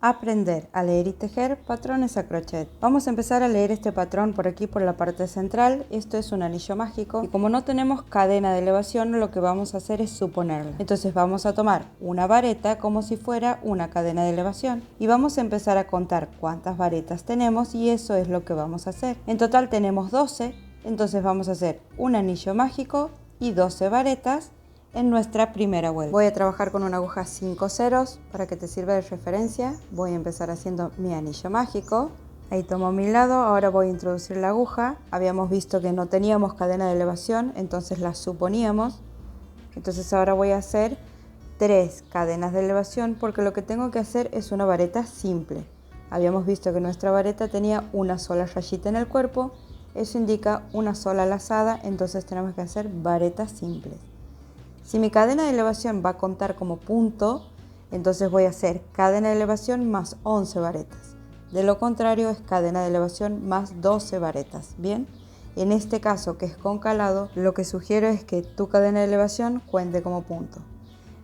Aprender a leer y tejer patrones a crochet. Vamos a empezar a leer este patrón por aquí, por la parte central. Esto es un anillo mágico y como no tenemos cadena de elevación, lo que vamos a hacer es suponerla. Entonces vamos a tomar una vareta como si fuera una cadena de elevación y vamos a empezar a contar cuántas varetas tenemos, y eso es lo que vamos a hacer. En total tenemos 12, entonces vamos a hacer un anillo mágico y 12 varetas en nuestra primera vuelta. Voy a trabajar con una aguja 5 ceros para que te sirva de referencia. Voy a empezar haciendo mi anillo mágico. Ahí tomo mi lado, ahora voy a introducir la aguja. Habíamos visto que no teníamos cadena de elevación, entonces la suponíamos. Entonces ahora voy a hacer 3 cadenas de elevación porque lo que tengo que hacer es una vareta simple. Habíamos visto que nuestra vareta tenía una sola rayita en el cuerpo. Eso indica una sola lazada, entonces tenemos que hacer varetas simples. Si mi cadena de elevación va a contar como punto, entonces voy a hacer cadena de elevación más 11 varetas. De lo contrario es cadena de elevación más 12 varetas. Bien, en este caso que es con calado, lo que sugiero es que tu cadena de elevación cuente como punto.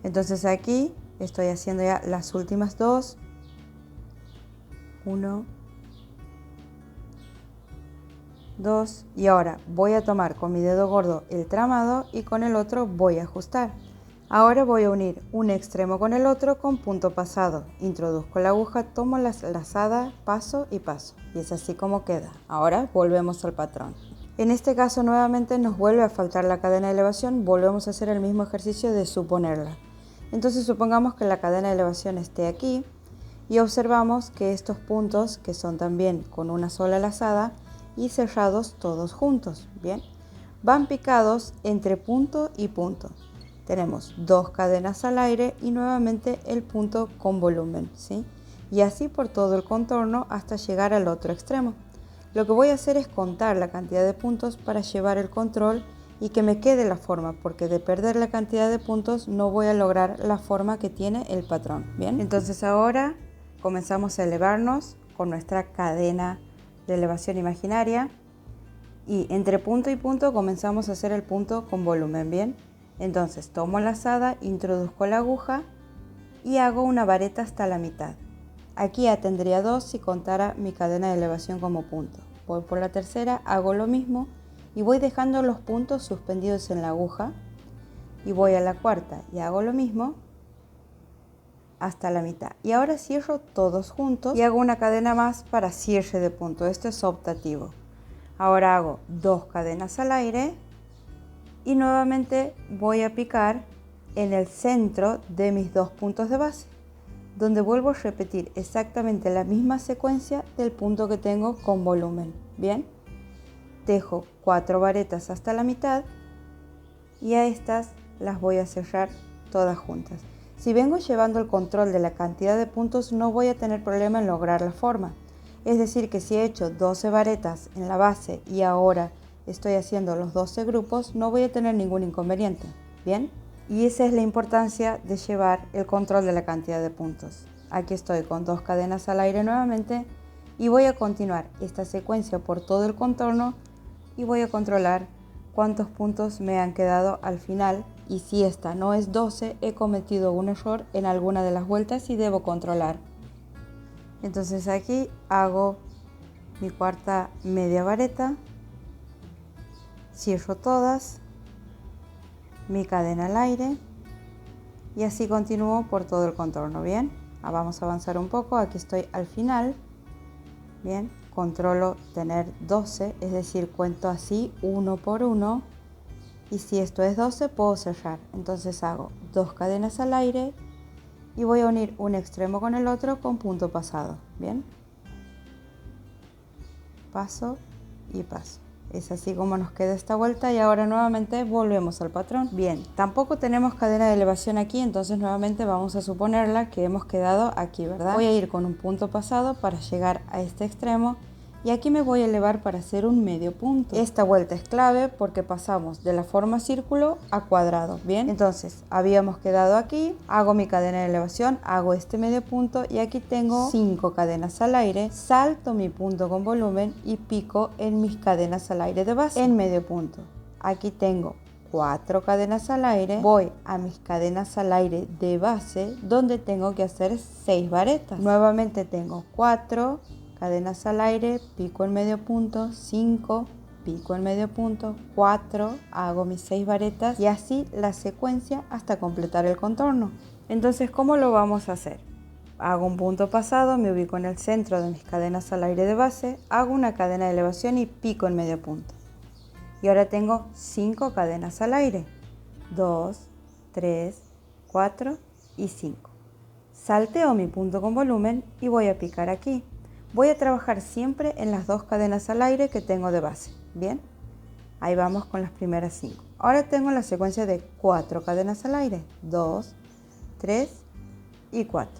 Entonces aquí estoy haciendo ya las últimas 2. 1, 2, y ahora voy a tomar con mi dedo gordo el tramado y con el otro voy a ajustar. Ahora voy a unir un extremo con el otro con punto pasado. Introduzco la aguja, tomo la lazada, paso y paso. Y es así como queda. Ahora volvemos al patrón. En este caso nuevamente nos vuelve a faltar la cadena de elevación. Volvemos a hacer el mismo ejercicio de suponerla. Entonces supongamos que la cadena de elevación esté aquí y observamos que estos puntos, que son también con una sola lazada y cerrados todos juntos, bien, van picados entre punto y punto. Tenemos 2 cadenas al aire y nuevamente el punto con volumen, ¿sí? Y así por todo el contorno hasta llegar al otro extremo. Lo que voy a hacer es contar la cantidad de puntos para llevar el control y que me quede la forma, porque de perder la cantidad de puntos no voy a lograr la forma que tiene el patrón. Bien, entonces ahora comenzamos a elevarnos con nuestra cadena de elevación imaginaria y entre punto y punto comenzamos a hacer el punto con volumen. Bien, entonces tomo la lazada, introduzco la aguja y hago una vareta hasta la mitad. Aquí ya tendría 2 si contara mi cadena de elevación como punto. Voy por la tercera, hago lo mismo y voy dejando los puntos suspendidos en la aguja, y voy a la cuarta y hago lo mismo hasta la mitad. Y ahora cierro todos juntos y hago una cadena más para cierre de punto. Esto es optativo. Ahora hago 2 cadenas al aire y nuevamente voy a picar en el centro de mis 2 puntos de base, donde vuelvo a repetir exactamente la misma secuencia del punto que tengo con volumen. Bien, dejo 4 varetas hasta la mitad y a estas las voy a cerrar todas juntas. Si vengo llevando el control de la cantidad de puntos, no voy a tener problema en lograr la forma. Es decir, que si he hecho 12 varetas en la base y ahora estoy haciendo los 12 grupos, no voy a tener ningún inconveniente. Bien, y esa es la importancia de llevar el control de la cantidad de puntos. Aquí estoy con 2 cadenas al aire nuevamente y voy a continuar esta secuencia por todo el contorno y voy a controlar cuántos puntos me han quedado al final. Y si esta no es 12, he cometido un error en alguna de las vueltas y debo controlar. Entonces aquí hago mi cuarta media vareta, cierro todas, mi cadena al aire y así continúo por todo el contorno. Bien, vamos a avanzar un poco. Aquí estoy al final. Bien, controlo tener 12, es decir, cuento así uno por uno. Y si esto es 12, puedo cerrar. Entonces hago 2 cadenas al aire y voy a unir un extremo con el otro con punto pasado. Bien, paso y paso. Es así como nos queda esta vuelta y ahora nuevamente volvemos al patrón. Bien, tampoco tenemos cadena de elevación aquí, entonces nuevamente vamos a suponerla que hemos quedado aquí, ¿verdad? Voy a ir con un punto pasado para llegar a este extremo y aquí me voy a elevar para hacer un medio punto. Esta vuelta es clave porque pasamos de la forma círculo a cuadrado. Bien, entonces habíamos quedado aquí, hago mi cadena de elevación, hago este medio punto y aquí tengo 5 cadenas al aire, salto mi punto con volumen y pico en mis cadenas al aire de base en medio punto. Aquí tengo 4 cadenas al aire, voy a mis cadenas al aire de base donde tengo que hacer 6 varetas. Nuevamente tengo 4 cadenas al aire, pico en medio punto, 5, pico en medio punto, 4, hago mis 6 varetas y así la secuencia hasta completar el contorno. Entonces, ¿cómo lo vamos a hacer? Hago un punto pasado, me ubico en el centro de mis cadenas al aire de base, hago una cadena de elevación y pico en medio punto. Y ahora tengo 5 cadenas al aire, 2, 3, 4 y 5. Salteo mi punto con volumen y voy a picar aquí. Voy a trabajar siempre en las 2 cadenas al aire que tengo de base, ¿bien? Ahí vamos con las primeras 5. Ahora tengo la secuencia de 4 cadenas al aire, 2, 3 y 4.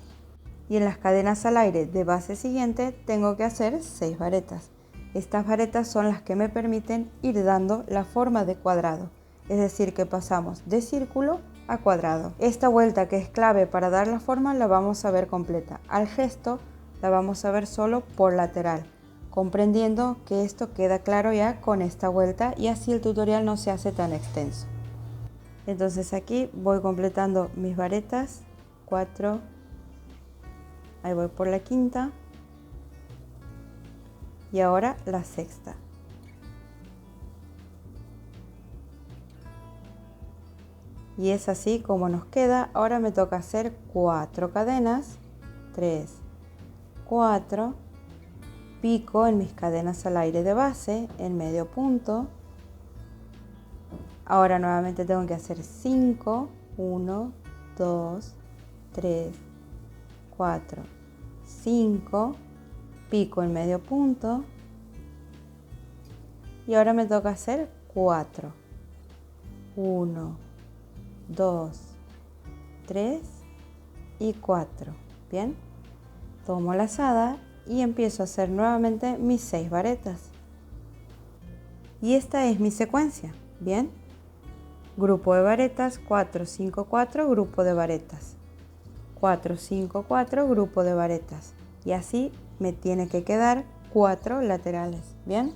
Y en las cadenas al aire de base siguiente tengo que hacer 6 varetas. Estas varetas son las que me permiten ir dando la forma de cuadrado, es decir que pasamos de círculo a cuadrado. Esta vuelta que es clave para dar la forma la vamos a ver completa. Al gesto la vamos a ver solo por lateral, comprendiendo que esto queda claro ya con esta vuelta y así el tutorial no se hace tan extenso. Entonces aquí voy completando mis varetas, 4, ahí voy por la quinta y ahora la sexta. Y es así como nos queda. Ahora me toca hacer 4 cadenas, 3, 4, pico en mis cadenas al aire de base en medio punto. Ahora nuevamente tengo que hacer 5, 1, 2, 3, 4, 5, pico en medio punto y ahora me toca hacer 4, 1, 2, 3 y 4. Bien, tomo la lazada y empiezo a hacer nuevamente mis 6 varetas y esta es mi secuencia. Bien, grupo de varetas, 4, 5, 4, grupo de varetas, 4, 5, 4, grupo de varetas y así me tiene que quedar 4 laterales. Bien,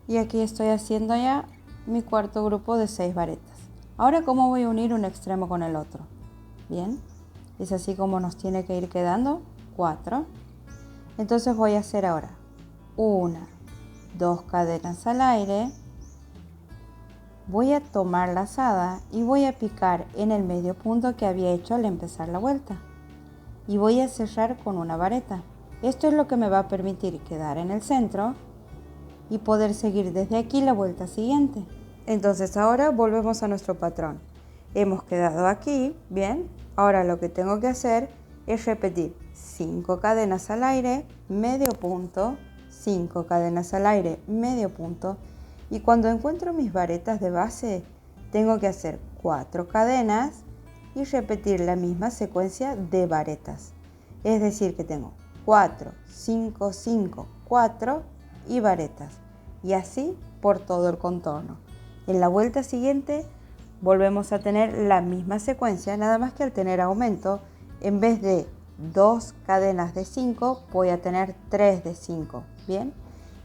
y aquí estoy haciendo ya mi cuarto grupo de 6 varetas. Ahora, ¿cómo voy a unir un extremo con el otro? Bien, es así como nos tiene que ir quedando 4. Entonces voy a hacer ahora 1, 2 cadenas al aire, voy a tomar la lazada y voy a picar en el medio punto que había hecho al empezar la vuelta y voy a cerrar con una vareta. Esto es lo que me va a permitir quedar en el centro y poder seguir desde aquí la vuelta siguiente. Entonces ahora volvemos a nuestro patrón. Hemos quedado aquí, bien. Ahora lo que tengo que hacer es repetir 5 cadenas al aire, medio punto, 5 cadenas al aire, medio punto. Y cuando encuentro mis varetas de base, tengo que hacer 4 cadenas, y repetir la misma secuencia de varetas. Es decir que tengo 4, 5, 5, 4 y varetas. Y así por todo el contorno. En la vuelta siguiente volvemos a tener la misma secuencia, nada más que al tener aumento, en vez de 2 cadenas de 5, voy a tener 3 de 5, ¿bien?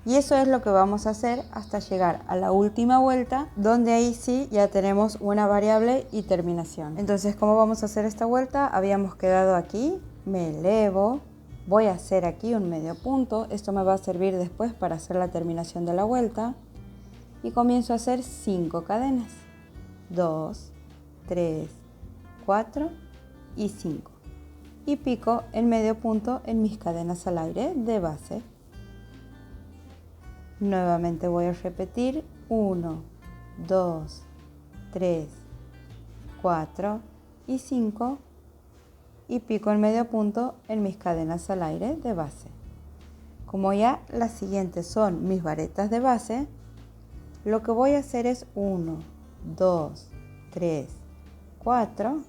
Y eso es lo que vamos a hacer hasta llegar a la última vuelta, donde ahí sí ya tenemos una variable y terminación. Entonces, ¿cómo vamos a hacer esta vuelta? Habíamos quedado aquí, me elevo, voy a hacer aquí un medio punto, esto me va a servir después para hacer la terminación de la vuelta, y comienzo a hacer 5 cadenas, 2, 3, 4 y 5. Y pico el medio punto en mis cadenas al aire de base. Nuevamente voy a repetir 1, 2, 3, 4 y 5 y pico el medio punto en mis cadenas al aire de base. Como ya las siguientes son mis varetas de base, lo que voy a hacer es 1, 2, 3, 4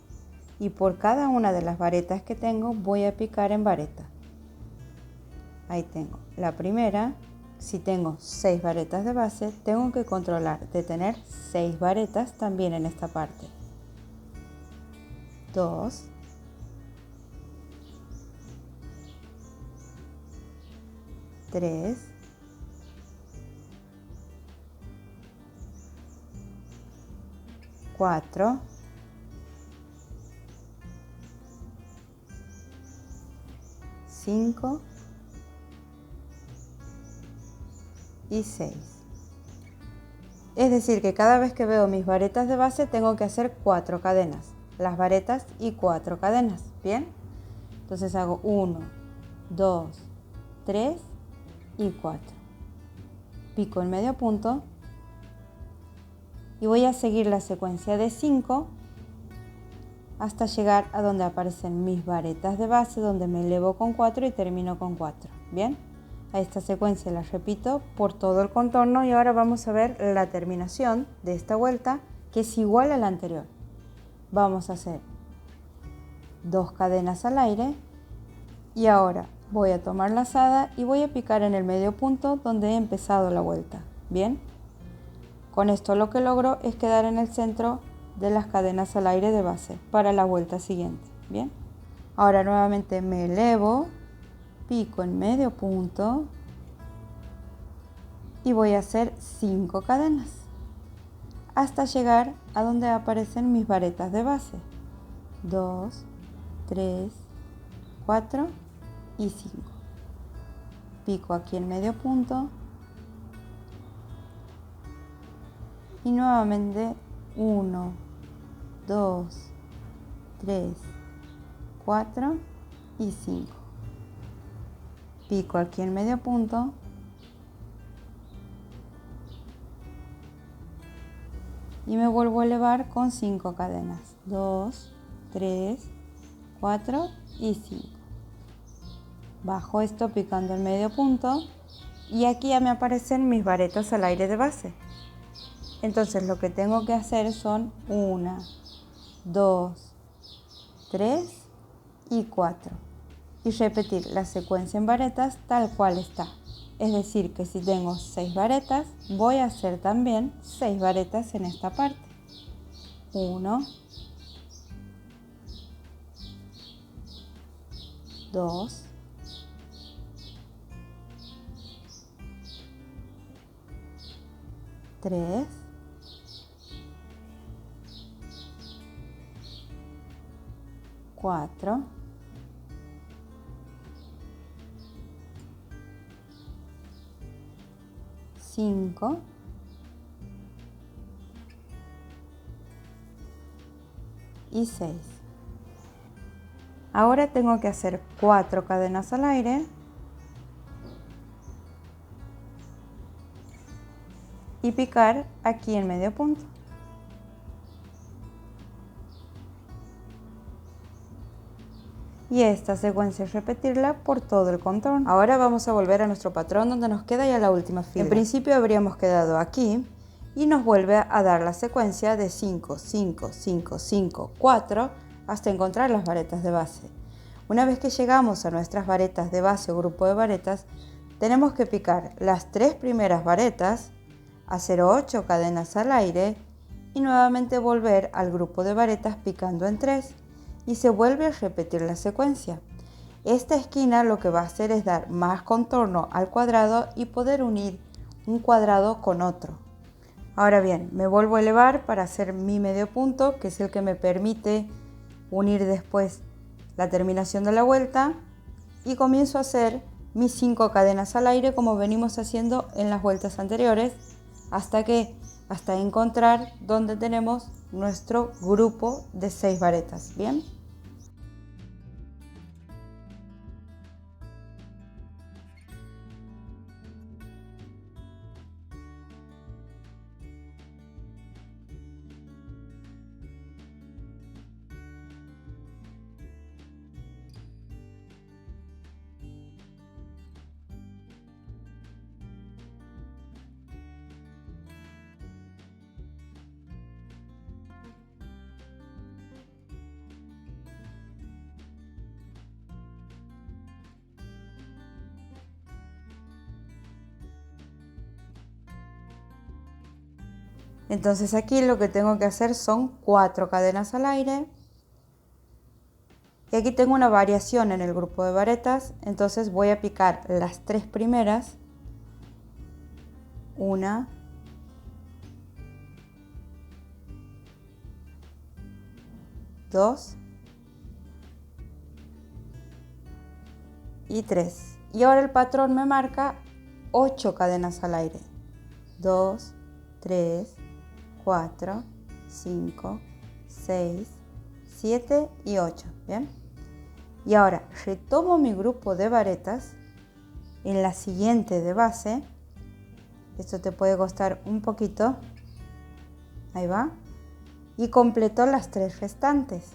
y por cada una de las varetas que tengo voy a picar en vareta. Ahí tengo la primera. Si tengo 6 varetas de base, tengo que controlar de tener 6 varetas también en esta parte. 2, 3, 4, 5 y 6. Es decir que cada vez que veo mis varetas de base tengo que hacer 4 cadenas, las varetas y 4 cadenas, ¿bien? Entonces hago 1, 2, 3 y 4. Pico el medio punto y voy a seguir la secuencia de 5 hasta llegar a donde aparecen mis varetas de base, donde me elevo con 4 y termino con 4, ¿bien? A esta secuencia la repito por todo el contorno y ahora vamos a ver la terminación de esta vuelta, que es igual a la anterior. Vamos a hacer 2 cadenas al aire y ahora voy a tomar lazada y voy a picar en el medio punto donde he empezado la vuelta, ¿bien? Con esto lo que logro es quedar en el centro de las cadenas al aire de base para la vuelta siguiente, ¿bien? Ahora nuevamente me elevo, pico en medio punto y voy a hacer 5 cadenas hasta llegar a donde aparecen mis varetas de base. 2, 3, 4 y 5. Pico aquí en medio punto y nuevamente 1, 2, 3, 4 y 5. Pico aquí en medio punto y me vuelvo a elevar con 5 cadenas. 2, 3, 4 y 5. Bajo esto picando el medio punto y aquí ya me aparecen mis varetas al aire de base. Entonces lo que tengo que hacer son 1, 2, 3 y 4 y repetir la secuencia en varetas tal cual está. Es decir que si tengo 6 varetas, voy a hacer también 6 varetas en esta parte. 1, 2, 3, 4, 5 y 6. Ahora tengo que hacer 4 cadenas al aire y picar aquí en medio punto. Y esta secuencia repetirla por todo el contorno. Ahora vamos a volver a nuestro patrón donde nos queda ya la última fila. En principio habríamos quedado aquí y nos vuelve a dar la secuencia de 5, 5, 5, 5, 4 hasta encontrar las varetas de base. Una vez que llegamos a nuestras varetas de base o grupo de varetas, tenemos que picar las 3 primeras varetas, hacer 8 cadenas al aire y nuevamente volver al grupo de varetas picando en 3 y se vuelve a repetir la secuencia. Esta esquina lo que va a hacer es dar más contorno al cuadrado y poder unir un cuadrado con otro. Ahora bien, me vuelvo a elevar para hacer mi medio punto, que es el que me permite unir después la terminación de la vuelta, y comienzo a hacer mis 5 cadenas al aire como venimos haciendo en las vueltas anteriores hasta encontrar donde tenemos nuestro grupo de 6 varetas. ¿Bien? Entonces aquí lo que tengo que hacer son 4 cadenas al aire. Y aquí tengo una variación en el grupo de varetas, entonces voy a picar las 3 primeras. 1, 2 y 3. Y ahora el patrón me marca 8 cadenas al aire. 2, 3, 4, 5, 6, 7 y 8. ¿Bien? Y ahora retomo mi grupo de varetas en la siguiente de base. Esto te puede costar un poquito. Ahí va. Y completo las 3 restantes.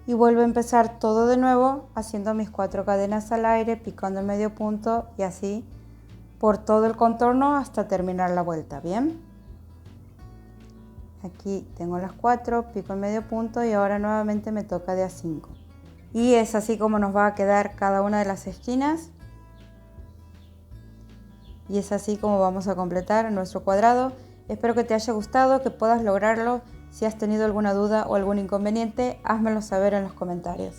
Y vuelvo a empezar todo de nuevo haciendo mis 4 cadenas al aire, picando el medio punto y así por todo el contorno hasta terminar la vuelta. ¿Bien? Aquí tengo las 4, pico el medio punto y ahora nuevamente me toca de a 5. Y es así como nos va a quedar cada una de las esquinas. Y es así como vamos a completar nuestro cuadrado. Espero que te haya gustado, que puedas lograrlo. Si has tenido alguna duda o algún inconveniente, házmelo saber en los comentarios.